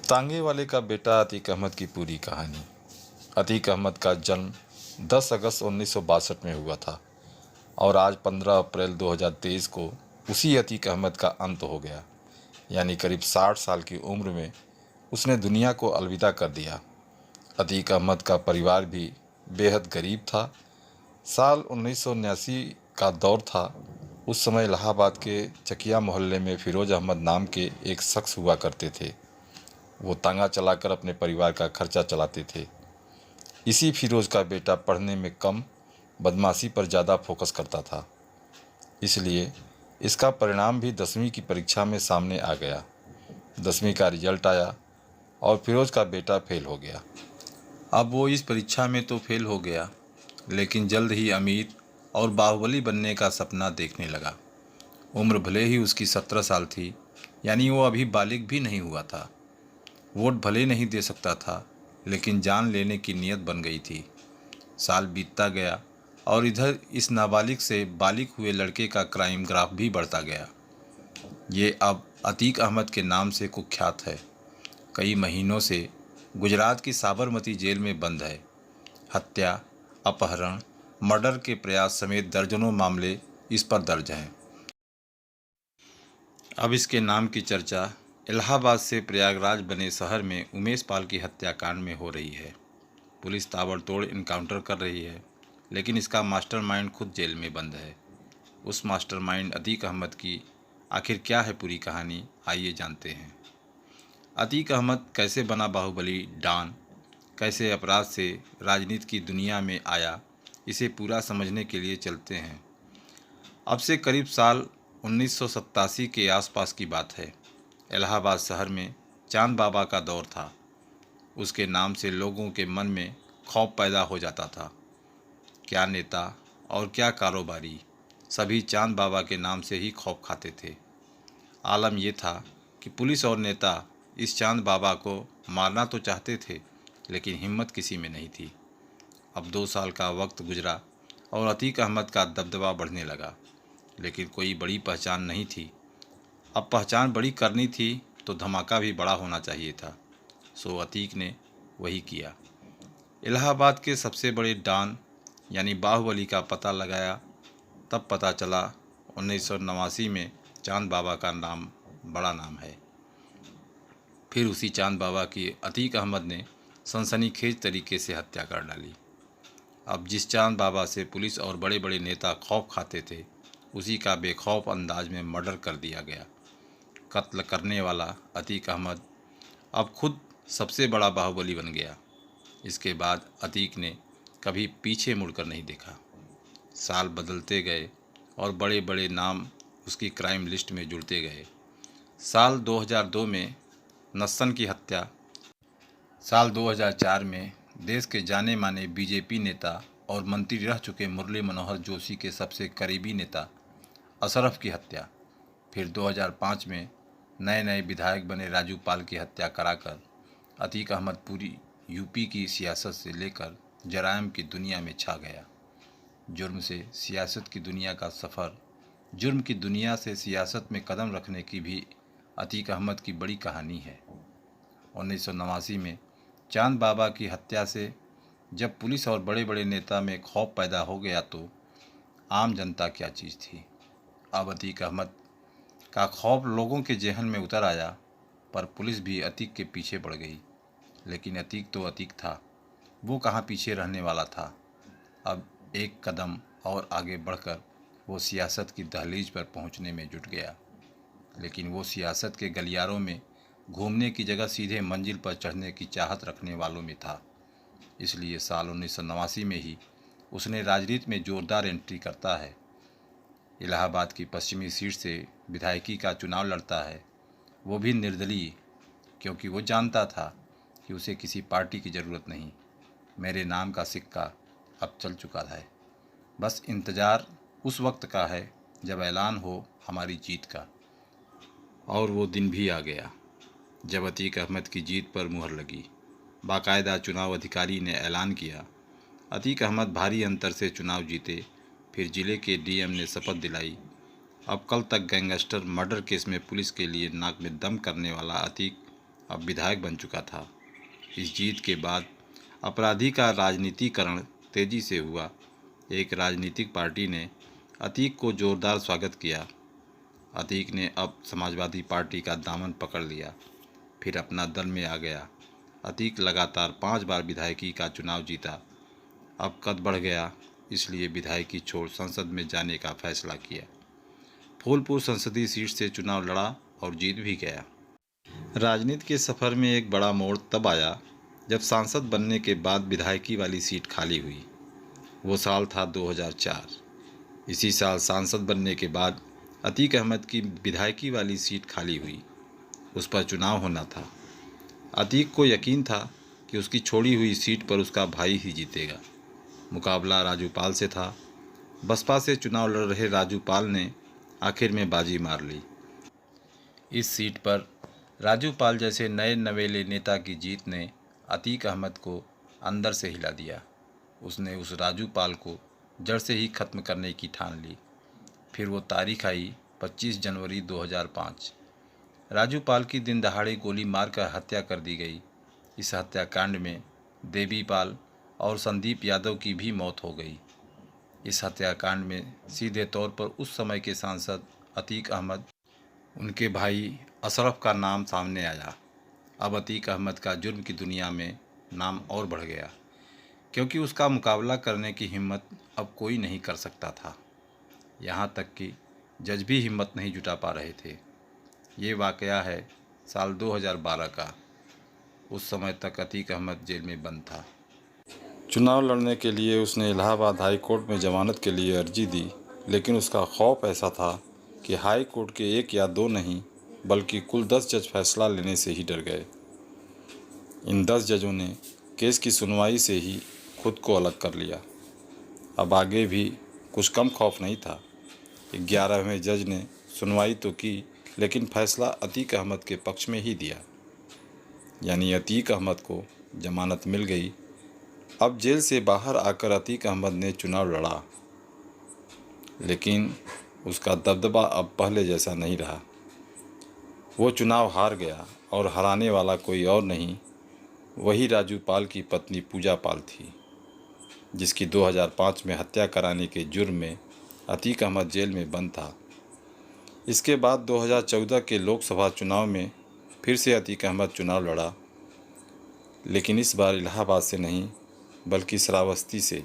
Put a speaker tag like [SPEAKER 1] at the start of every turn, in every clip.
[SPEAKER 1] तांगे वाले का बेटा अतीक अहमद की पूरी कहानी। अतीक अहमद का जन्म 10 अगस्त 1962 में हुआ था और आज 15 अप्रैल 2023 को उसी अतीक अहमद का अंत हो गया। यानी करीब 60 साल की उम्र में उसने दुनिया को अलविदा कर दिया। अतीक अहमद का परिवार भी बेहद गरीब था। साल 1979 का दौर था। उस समय इलाहाबाद के चकिया मोहल्ले में फिरोज अहमद नाम के एक शख्स हुआ करते थे। वो तांगा चलाकर अपने परिवार का खर्चा चलाते थे। इसी फिरोज का बेटा पढ़ने में कम, बदमाशी पर ज़्यादा फोकस करता था। इसलिए इसका परिणाम भी 10वीं की परीक्षा में सामने आ गया। 10वीं का रिजल्ट आया और फिरोज का बेटा फेल हो गया। अब वो इस परीक्षा में तो फेल हो गया, लेकिन जल्द ही अमीर और बाहुबली बनने का सपना देखने लगा। उम्र भले ही उसकी 17 साल थी, यानी वो अभी बालिग भी नहीं हुआ था। वोट भले नहीं दे सकता था, लेकिन जान लेने की नीयत बन गई थी। साल बीतता गया और इधर इस नाबालिग से बालिग हुए लड़के का क्राइम ग्राफ भी बढ़ता गया। ये अब अतीक अहमद के नाम से कुख्यात है। कई महीनों से गुजरात की साबरमती जेल में बंद है। हत्या, अपहरण, मर्डर के प्रयास समेत दर्जनों मामले इस पर दर्ज हैं। अब इसके नाम की चर्चा इलाहाबाद से प्रयागराज बने शहर में उमेश पाल की हत्याकांड में हो रही है। पुलिस ताबड़तोड़ इनकाउंटर कर रही है, लेकिन इसका मास्टरमाइंड खुद जेल में बंद है। उस मास्टरमाइंड अतीक अहमद की आखिर क्या है पूरी कहानी, आइए जानते हैं। अतीक अहमद कैसे बना बाहुबली डॉन, कैसे अपराध से राजनीति की दुनिया में आया, इसे पूरा समझने के लिए चलते हैं। अब से करीब साल 1987 के आसपास की बात है। इलाहाबाद शहर में चांद बाबा का दौर था। उसके नाम से लोगों के मन में खौफ पैदा हो जाता था। क्या नेता और क्या कारोबारी, सभी चांद बाबा के नाम से ही खौफ खाते थे। आलम यह था कि पुलिस और नेता इस चांद बाबा को मारना तो चाहते थे, लेकिन हिम्मत किसी में नहीं थी। अब 2 साल का वक्त गुजरा और अतीक अहमद का दबदबा बढ़ने लगा, लेकिन कोई बड़ी पहचान नहीं थी। अब पहचान बड़ी करनी थी तो धमाका भी बड़ा होना चाहिए था। सो अतीक ने वही किया। इलाहाबाद के सबसे बड़े डॉन यानी बाहुबली का पता लगाया। तब पता चला 1989 में चांद बाबा का नाम बड़ा नाम है। फिर उसी चांद बाबा की अतीक अहमद ने सनसनीखेज तरीके से हत्या कर डाली। अब जिस चांद बाबा से पुलिस और बड़े बड़े नेता खौफ खाते थे, उसी का बेखौफ अंदाज में मर्डर कर दिया गया। कत्ल करने वाला अतीक अहमद अब खुद सबसे बड़ा बाहुबली बन गया। इसके बाद अतीक ने कभी पीछे मुड़कर नहीं देखा। साल बदलते गए और बड़े बड़े नाम उसकी क्राइम लिस्ट में जुड़ते गए। साल 2002 में नस्सन की हत्या। साल 2004 में देश के जाने माने बीजेपी नेता और मंत्री रह चुके मुरली मनोहर जोशी के सबसे करीबी नेता अशरफ की हत्या। फिर 2005 में नए नए विधायक बने राजू पाल की हत्या कराकर अतीक अहमद पूरी यूपी की सियासत से लेकर जराइम की दुनिया में छा गया। जुर्म से सियासत की दुनिया का सफ़र, जुर्म की दुनिया से सियासत में कदम रखने की भी अतीक अहमद की बड़ी कहानी है। 1989 में चांद बाबा की हत्या से जब पुलिस और बड़े बड़े नेता में खौफ पैदा हो गया, तो आम जनता क्या चीज़ थी। अब अतीक अहमद का खौफ लोगों के जहन में उतर आया, पर पुलिस भी अतीक के पीछे पड़ गई। लेकिन अतीक तो अतीक था, वो कहाँ पीछे रहने वाला था। अब एक कदम और आगे बढ़कर वो सियासत की दहलीज पर पहुंचने में जुट गया। लेकिन वो सियासत के गलियारों में घूमने की जगह सीधे मंजिल पर चढ़ने की चाहत रखने वालों में था। इसलिए साल 1989 में ही उसने राजनीति में जोरदार एंट्री करता है। इलाहाबाद की पश्चिमी सीट से विधायकी का चुनाव लड़ता है, वो भी निर्दलीय, क्योंकि वो जानता था कि उसे किसी पार्टी की ज़रूरत नहीं। मेरे नाम का सिक्का अब चल चुका है, बस इंतज़ार उस वक्त का है जब ऐलान हो हमारी जीत का। और वो दिन भी आ गया जब अतीक अहमद की जीत पर मुहर लगी। बाकायदा चुनाव अधिकारी ने ऐलान किया, अतीक अहमद भारी अंतर से चुनाव जीते। फिर जिले के डीएम ने शपथ दिलाई। अब कल तक गैंगस्टर मर्डर केस में पुलिस के लिए नाक में दम करने वाला अतीक अब विधायक बन चुका था। इस जीत के बाद अपराधी का राजनीतिकरण तेजी से हुआ। एक राजनीतिक पार्टी ने अतीक को जोरदार स्वागत किया। अतीक ने अब समाजवादी पार्टी का दामन पकड़ लिया, फिर अपना दल में आ गया। अतीक लगातार 5 बार विधायकी का चुनाव जीता। अब कद बढ़ गया, इसलिए विधायकी छोड़ संसद में जाने का फैसला किया। फूलपुर संसदीय सीट से चुनाव लड़ा और जीत भी गया। राजनीति के सफ़र में एक बड़ा मोड़ तब आया जब सांसद बनने के बाद विधायकी वाली सीट खाली हुई। वो साल था 2004। इसी साल सांसद बनने के बाद अतीक अहमद की विधायकी वाली सीट खाली हुई। उस पर चुनाव होना था। अतीक को यकीन था कि उसकी छोड़ी हुई सीट पर उसका भाई ही जीतेगा। मुकाबला राजू पाल से था। बसपा से चुनाव लड़ रहे राजू पाल ने आखिर में बाजी मार ली। इस सीट पर राजू पाल जैसे नए नवेले नेता की जीत ने अतीक अहमद को अंदर से हिला दिया। उसने उस राजू पाल को जड़ से ही ख़त्म करने की ठान ली। फिर वो तारीख आई 25 जनवरी 2005। राजू पाल की दिन दहाड़े गोली मारकर हत्या कर दी गई। इस हत्याकांड में देवी पाल और संदीप यादव की भी मौत हो गई। इस हत्याकांड में सीधे तौर पर उस समय के सांसद अतीक अहमद, उनके भाई अशरफ का नाम सामने आया। अब अतीक अहमद का जुर्म की दुनिया में नाम और बढ़ गया, क्योंकि उसका मुकाबला करने की हिम्मत अब कोई नहीं कर सकता था। यहाँ तक कि जज भी हिम्मत नहीं जुटा पा रहे थे। ये वाक़या है साल 2012 का। उस समय तक अतीक अहमद जेल में बंद था। चुनाव लड़ने के लिए उसने इलाहाबाद हाई कोर्ट में ज़मानत के लिए अर्जी दी, लेकिन उसका खौफ ऐसा था कि हाई कोर्ट के 1 या 2 नहीं बल्कि कुल 10 जज फैसला लेने से ही डर गए। इन 10 जजों ने केस की सुनवाई से ही खुद को अलग कर लिया। अब आगे भी कुछ कम खौफ नहीं था। 11वें जज ने सुनवाई तो की, लेकिन फैसला अतीक अहमद के पक्ष में ही दिया। यानी अतीक अहमद को जमानत मिल गई। अब जेल से बाहर आकर अतीक अहमद ने चुनाव लड़ा, लेकिन उसका दबदबा अब पहले जैसा नहीं रहा। वो चुनाव हार गया और हराने वाला कोई और नहीं, वही राजू पाल की पत्नी पूजा पाल थी, जिसकी 2005 में हत्या कराने के जुर्म में अतीक अहमद जेल में बंद था। इसके बाद 2014 के लोकसभा चुनाव में फिर से अतीक अहमद चुनाव लड़ा, लेकिन इस बार इलाहाबाद से नहीं बल्कि श्रावस्ती से।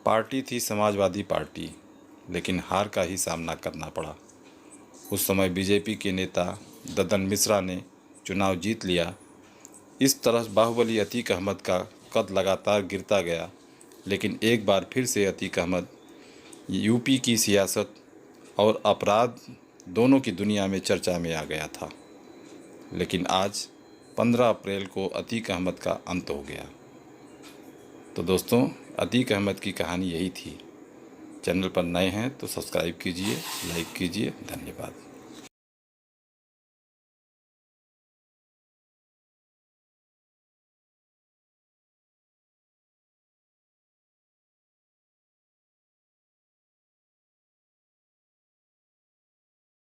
[SPEAKER 1] पार्टी थी समाजवादी पार्टी, लेकिन हार का ही सामना करना पड़ा। उस समय बीजेपी के नेता ददन मिश्रा ने चुनाव जीत लिया। इस तरह बाहुबली अतीक अहमद का कद लगातार गिरता गया, लेकिन एक बार फिर से अतीक अहमद यूपी की सियासत और अपराध दोनों की दुनिया में चर्चा में आ गया था। लेकिन आज 15 अप्रैल को अतीक अहमद का अंत हो गया। तो दोस्तों, अतीक अहमद की कहानी यही थी। चैनल पर नए हैं तो सब्सक्राइब कीजिए, लाइक कीजिए। धन्यवाद।